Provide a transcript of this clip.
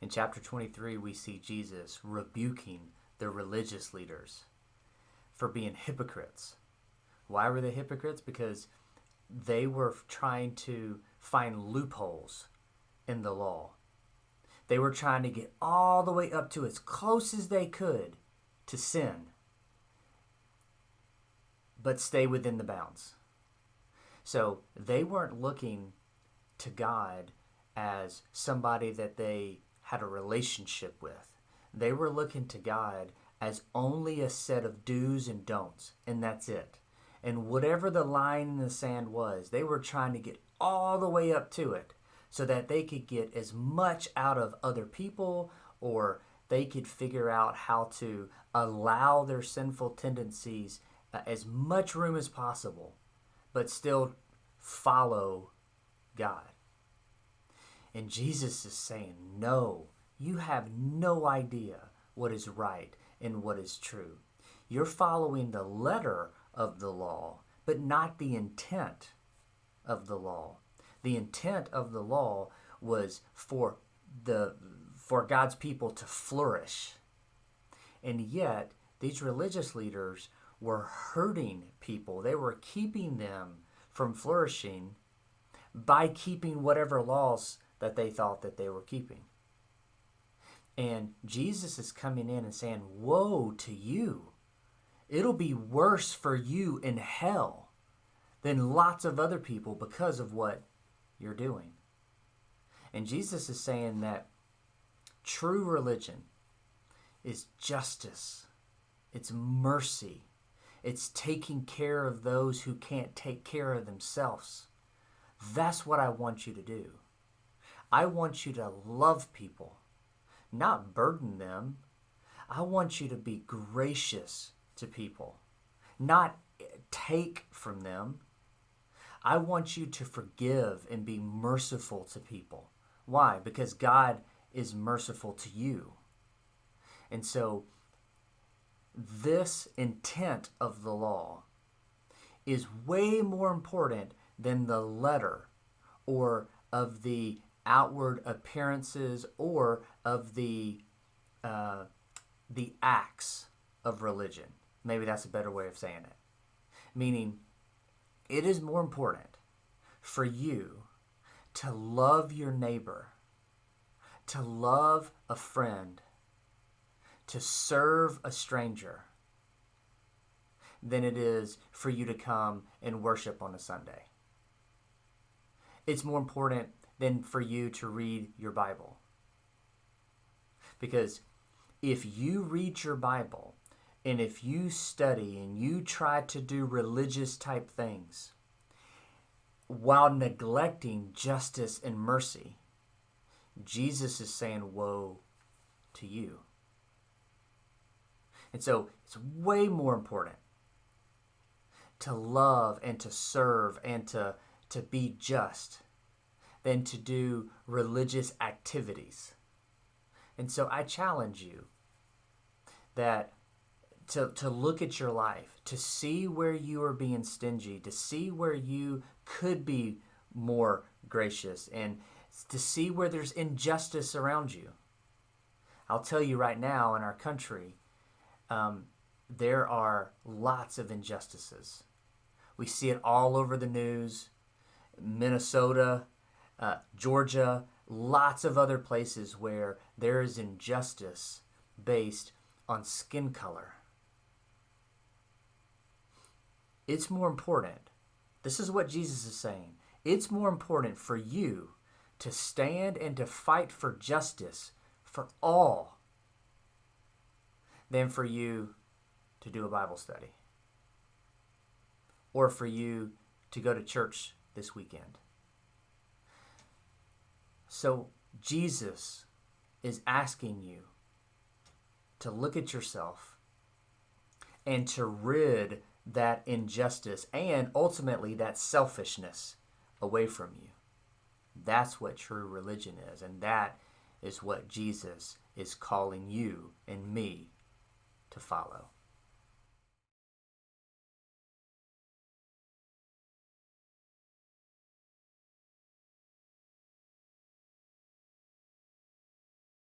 In chapter 23, we see Jesus rebuking the religious leaders for being hypocrites. Why were they hypocrites? Because they were trying to find loopholes in the law. They were trying to get all the way up to as close as they could to sin, but stay within the bounds. So they weren't looking to God as somebody that they had a relationship with. They were looking to God as only a set of do's and don'ts, and that's it. And whatever the line in the sand was, they were trying to get all the way up to it so that they could get as much out of other people, or they could figure out how to allow their sinful tendencies as much room as possible, but still follow God. And Jesus is saying, no, you have no idea what is right and what is true. You're following the letter of the law, but not the intent of the law. The intent of the law was for God's people to flourish. And yet, these religious leaders were hurting people. They were keeping them from flourishing by keeping whatever laws that they thought that they were keeping. And Jesus is coming in and saying, woe to you. It'll be worse for you in hell than lots of other people because of what you're doing. And Jesus is saying that true religion is justice. It's mercy. It's taking care of those who can't take care of themselves. That's what I want you to do. I want you to love people, not burden them. I want you to be gracious to people, not take from them. I want you to forgive and be merciful to people. Why? Because God is merciful to you. And so this intent of the law is way more important than the letter or of the outward appearances or of the acts of religion. Maybe that's a better way of saying it. Meaning, it is more important for you to love your neighbor, to love a friend, to serve a stranger, than it is for you to come and worship on a Sunday. It's more important than for you to read your Bible. Because if you read your Bible and if you study and you try to do religious type things while neglecting justice and mercy, Jesus is saying, woe to you. And so it's way more important to love and to serve and to be just than to do religious activities. And so I challenge you that to look at your life, to see where you are being stingy, to see where you could be more gracious, and to see where there's injustice around you. I'll tell you right now, in our country, there are lots of injustices. We see it all over the news. Minnesota, Georgia, lots of other places where there is injustice based on skin color. It's more important. This is what Jesus is saying. It's more important for you to stand and to fight for justice for all than for you to do a Bible study or for you to go to church this weekend. So Jesus is asking you to look at yourself and to rid that injustice and ultimately that selfishness away from you. That's what true religion is, and that is what Jesus is calling you and me to follow.